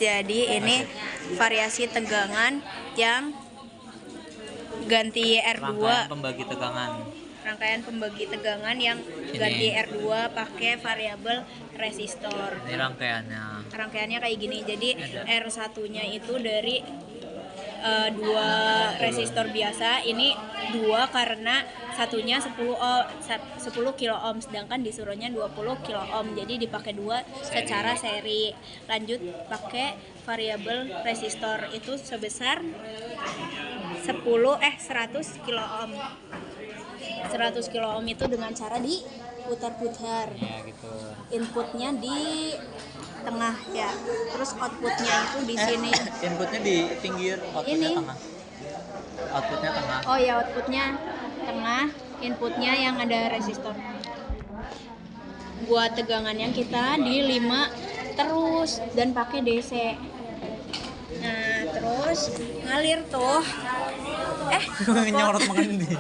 jadi ini variasi tegangan yang ganti R2. Rangkaian pembagi tegangan yang ganti R2 pakai variabel resistor. Ini rangkaiannya. Rangkaiannya kayak gini. Jadi R1-nya itu dari 2 resistor biasa, ini 2 karena satunya 10 kilo ohm, sedangkan disuruhnya 20 kilo ohm, jadi dipakai 2 secara seri. Lanjut pakai variabel resistor itu sebesar 100 kilo ohm. 100 kilo ohm itu dengan cara diputar-putar. Ya, gitu. Inputnya di tengah ya, terus outputnya itu di sini. Inputnya di pinggir, outputnya ini tengah. Outputnya tengah. Oh ya, outputnya tengah, inputnya yang ada resistor. Buat tegangannya kita di 5 terus dan pakai DC. Nah, terus ngalir tuh. Nyorot makan ini.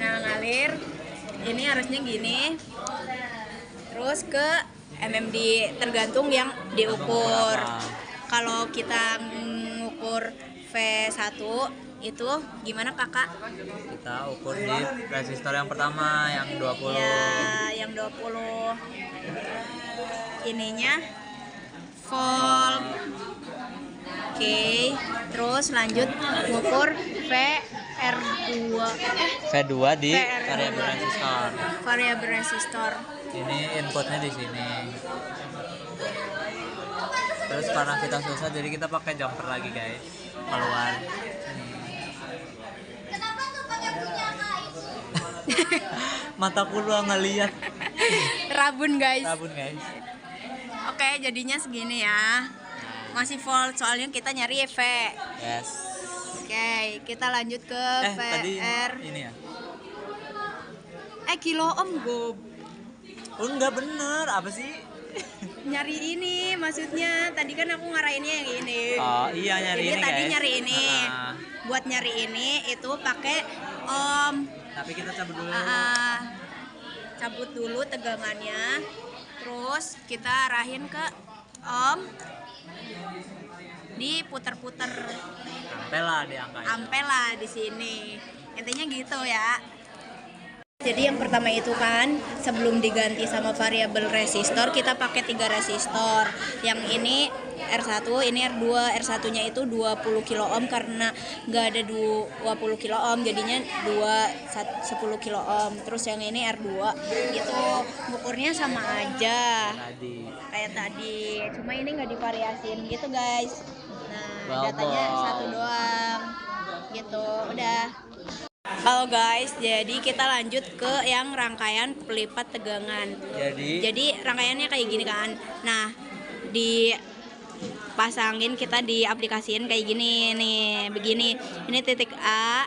Nah, ngalir. Ini harusnya gini. Terus ke MMD, tergantung yang diukur. Kalau kita ngukur V1 itu gimana kakak? Kita ukur di resistor yang pertama yang 20. Ya, yang 20. Ininya volt. Oke, terus lanjut ngukur VR2. V2 di variabel resistor. Variabel resistor. Ini inputnya di sini. Terus karena kita susah, jadi kita pakai jumper lagi guys. Keluar. Mataku lu nggak lihat. Rabun guys. Oke, jadinya segini ya. Masih volt, soalnya kita nyari V. Yes. Oke, kita lanjut ke VR. Ini ya. Kilo ohm gob. Oh, enggak bener, apa sih? Nyari ini maksudnya, tadi kan aku ngarahinnya yang ini. Oh iya, nyari jadi ini tadi guys. nyari ini. Buat nyari ini itu pakai ohm. Tapi kita cabut dulu. Cabut dulu tegangannya. Terus kita arahin ke ohm. Diputer-puter. Ampela di sini. Intinya gitu ya. Jadi yang pertama itu kan sebelum diganti sama variabel resistor kita pakai 3 resistor. Yang ini R1, ini R2. R1-nya itu 20 kilo ohm karena nggak ada 20 kilo ohm, jadinya 10 kilo ohm. Terus yang ini R2 gitu. Ukurnya sama aja kayak tadi. Cuma ini nggak divariasin gitu guys. Nah, datanya 1 doang. Gitu, udah. Halo guys, jadi kita lanjut ke yang rangkaian pelipat tegangan. Jadi rangkaiannya kayak gini kan. Nah, dipasangin, kita diaplikasiin kayak gini nih, begini. Ini titik A,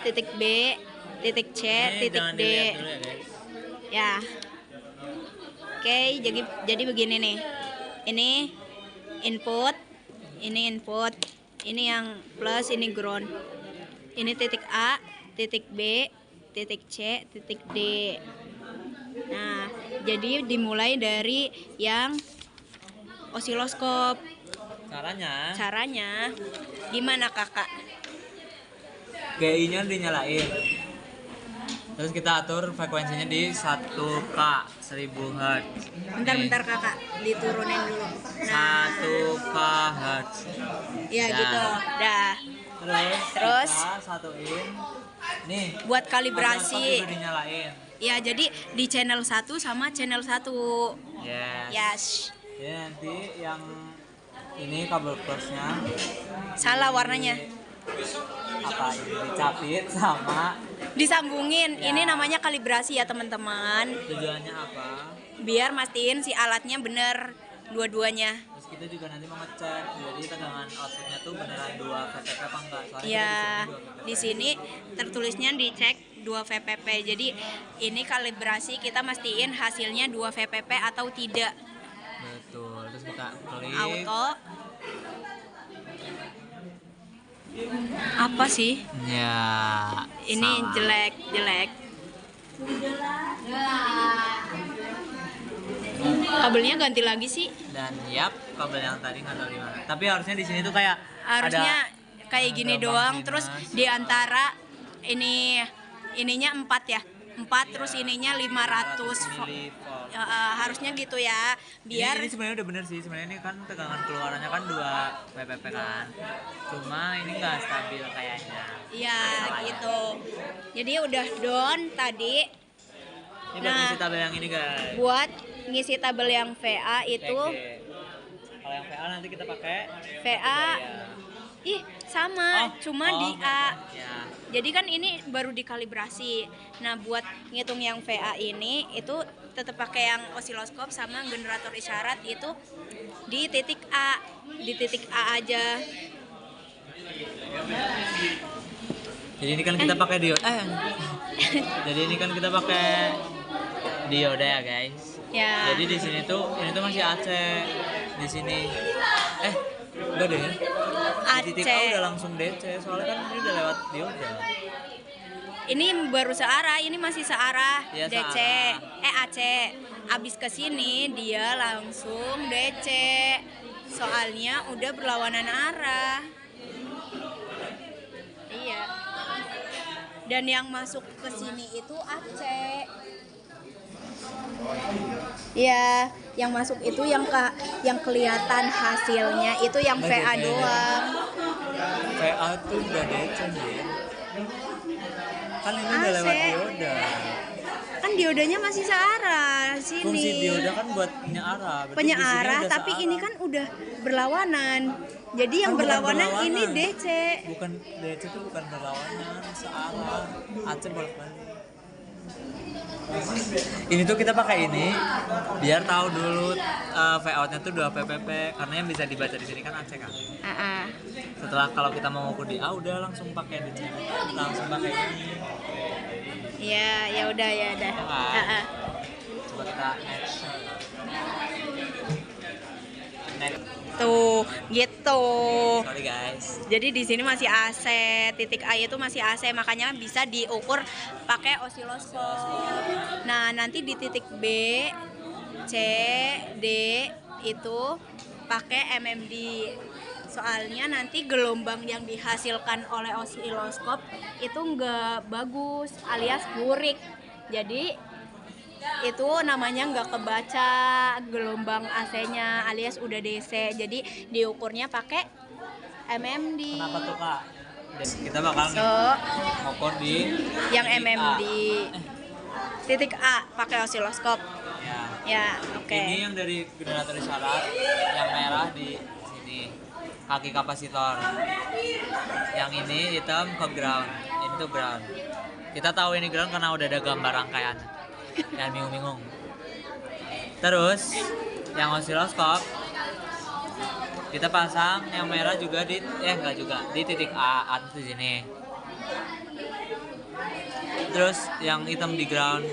titik B, titik C, titik D. Ya. Oke, jadi begini nih. Ini input, ini yang plus, ini ground. Ini titik A, titik B, titik C, titik D. Nah, jadi dimulai dari yang osiloskop. Caranya gimana kakak? GI-nya dinyalain. Terus kita atur frekuensinya di 1K 1000 Hz. Bentar kakak, diturunin dulu. Nah, 1K Hz. Ya gitu. Dah. Terus kita satuin nih buat kalibrasi. juga dinyalain. Ya, jadi di channel 1 sama channel 1. Yes. Ya, nanti yang ini kabel plusnya salah warnanya. Apa ini dicapit sama disambungin ya. Ini namanya kalibrasi ya teman-teman. Tujuannya apa? Biar mastiin si alatnya bener dua-duanya. Terus kita juga nanti mau ngecek jadi tegangan outputnya tuh beneran 2 VPP apa enggak. Soalnya ya di sini tertulisnya dicek 2 VPP. Jadi ini kalibrasi, kita mastiin hasilnya 2 VPP atau tidak. Betul. Terus buka klik auto. Apa sih? Ya. Ini jelek. Kabelnya ganti lagi sih. Dan yap, kabel yang tadi nggak tahu di mana. Tapi harusnya di sini tuh kayak Harusnya kayak gini gelombang doang, sinus. terus di antara ininya 4 ya. 4 terus ininya 500 milivolt. harusnya gitu ya. Biar Ini sebenarnya udah bener sih. Sebenarnya ini kan tegangan keluarannya kan 2 VPP kan. Cuma ini nggak stabil kayaknya. iya gitu. Jadi udah down tadi. Ini buat Nah. ngisi tabel yang ini guys. Buat ngisi tabel yang VA itu VG. Kalau yang VA nanti kita pakai VA ih sama, cuma di A. Ya. Jadi kan ini baru dikalibrasi. Nah, buat ngitung yang VA ini itu tetap pakai yang osiloskop sama generator isyarat itu di titik A. Di titik A aja. Jadi ini kan kita pakai diode. Jadi ini kan kita pakai diode ya guys. Ya. Jadi di sini tuh ini tuh masih AC. Di sini enggak deh. Di titik A udah langsung DC soalnya kan ini udah lewat diode. Ini baru searah, ini masih searah Iya, DC. searah. AC. Abis ke sini dia langsung DC. Soalnya udah berlawanan arah. Iya. Dan yang masuk ke sini itu AC. Iya, yang masuk itu yang kelihatan hasilnya itu yang Nggak VA DC. doang. VA tuh udah DC nih. Kan ini udah AC. lewat diode. Kan diodenya masih searah Fungsi sini. diode kan buat penyearah. Berarti di sini Penyearah, udah tapi searah. ini kan udah berlawanan. Jadi yang Kan bukan berlawanan ini berlawanan. DC. Bukan DC itu bukan berlawanan, searah. AC bolak-balik. Ini tuh kita pakai ini biar tahu dulu V-out-nya tuh 2 PPP karena yang bisa dibaca di sini kan AC kan. Setelah kalau kita mau ngukur di A udah langsung pakai di sini. Langsung pakai ini. Iya, ya udah. kan? Coba kita next. Tuh, gitu. Sorry guys. Jadi di sini masih AC, titik A itu masih AC, makanya bisa diukur pakai osiloskop. Nah, nanti di titik B, C, D itu pakai MMD. Soalnya nanti gelombang yang dihasilkan oleh osiloskop itu nggak bagus, alias burik. Jadi itu namanya nggak kebaca gelombang AC-nya alias udah DC. Jadi diukurnya pakai MMD. Kenapa tuh Kak? Kita bakal So, ngukur di yang titik A. MMD titik A pakai osiloskop. Ya. Ya, oke. Ini yang dari generator isyarat, yang merah di sini kaki kapasitor. Yang ini hitam ke ground. Ini tuh ground. Kita tahu ini ground karena udah ada gambar rangkaian. Jangan bingung-bingung. Terus yang osiloskop kita pasang yang merah juga di enggak juga di titik A di sini. Terus yang hitam di ground.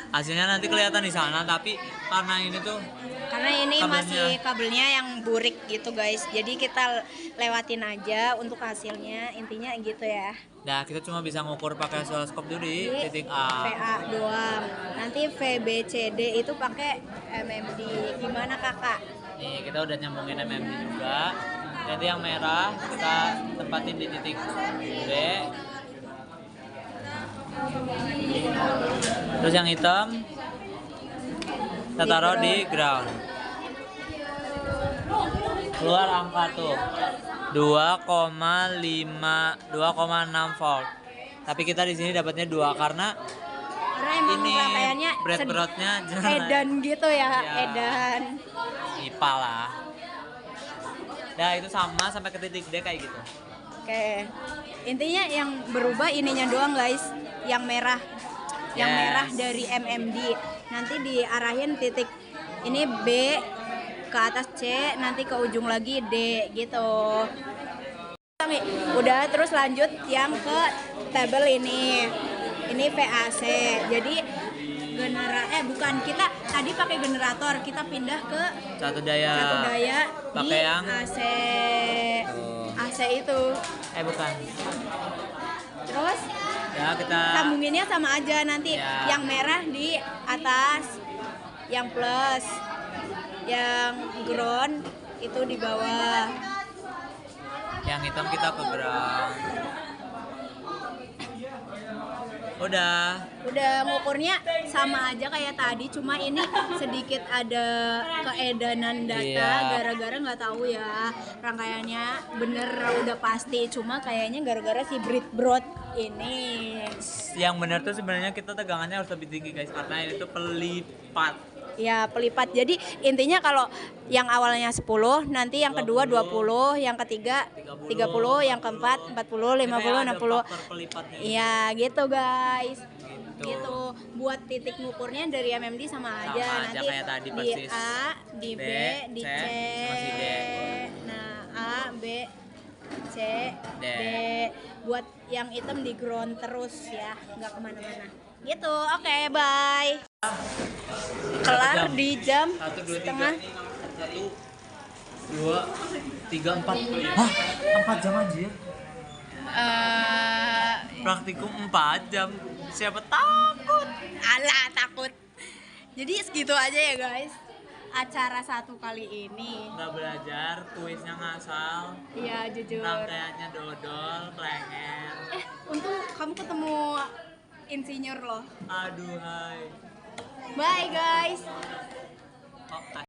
Hasilnya nanti kelihatan di sana, tapi karena ini tuh Karena ini kabelnya. masih kabelnya yang burik gitu guys. Jadi kita lewatin aja untuk hasilnya. Intinya gitu ya. nah kita cuma bisa ngukur pakai osiloskop dulu di Jadi titik A. VA doang. Nanti VBCD itu pakai MMD. Gimana kakak? Nih kita udah nyambungin MMD juga. Jadi yang merah kita tempatin di titik B. Terus yang hitam kita taruh di ground. Keluar angka tuh 2,6 volt. Tapi kita di sini dapatnya 2 karena Karena emang ini rangkaiannya berat-beratnya edan gitu ya, Ya. edan. IPA lah. Nah itu sama sampai ke titik D kayak gitu. Oke. Intinya yang berubah ininya doang guys, yang merah. Yang Yes. merah dari MMD. Nanti diarahin titik ini B ke atas C, nanti ke ujung lagi D gitu. Udah, terus lanjut yang ke tabel ini. Ini VAC. Jadi bukan, kita tadi pakai generator, kita pindah ke Satu daya. satu daya di Pakai yang AC. Tuh. AC itu. Bukan. Terus Ya kita sambunginnya sama aja nanti. Ya. Yang merah di atas, yang plus. Yang ground itu di bawah. Yang hitam kita ke ground. Udah Ngukurnya sama aja kayak tadi, cuma ini sedikit ada keedanan data Iya. gara-gara nggak tahu ya rangkaiannya bener udah pasti, cuma kayaknya gara-gara si breadboard ini. Yang benar tuh sebenarnya kita tegangannya harus lebih tinggi guys, karena ini tuh pelipat. Ya pelipat, jadi intinya kalau yang awalnya 10, nanti yang kedua 20, yang ketiga 30, yang keempat 40, 50, 60. Iya gitu guys. Gitu. Buat titik ngukurnya dari MMD sama aja. Nanti kayak tadi di persis. A, di B, di C. sama si D. Nah, A, B, C, D. D. Buat yang hitam di ground terus ya, nggak kemana-mana. Gitu, oke, bye. Kelar jam? di jam 1, 2, 3. setengah. 1, 2, 3, 4. Hah? 4 jam aja ya? Praktikum 4 jam. Siapa takut? Alah, takut. Jadi segitu aja ya guys. Acara 1 kali ini. Nggak belajar, kuisnya ngasal, Iya, jujur. rangkaiannya dodol, klenger. Untung kamu ketemu insinyur loh. Aduhai. Bye guys. Oh,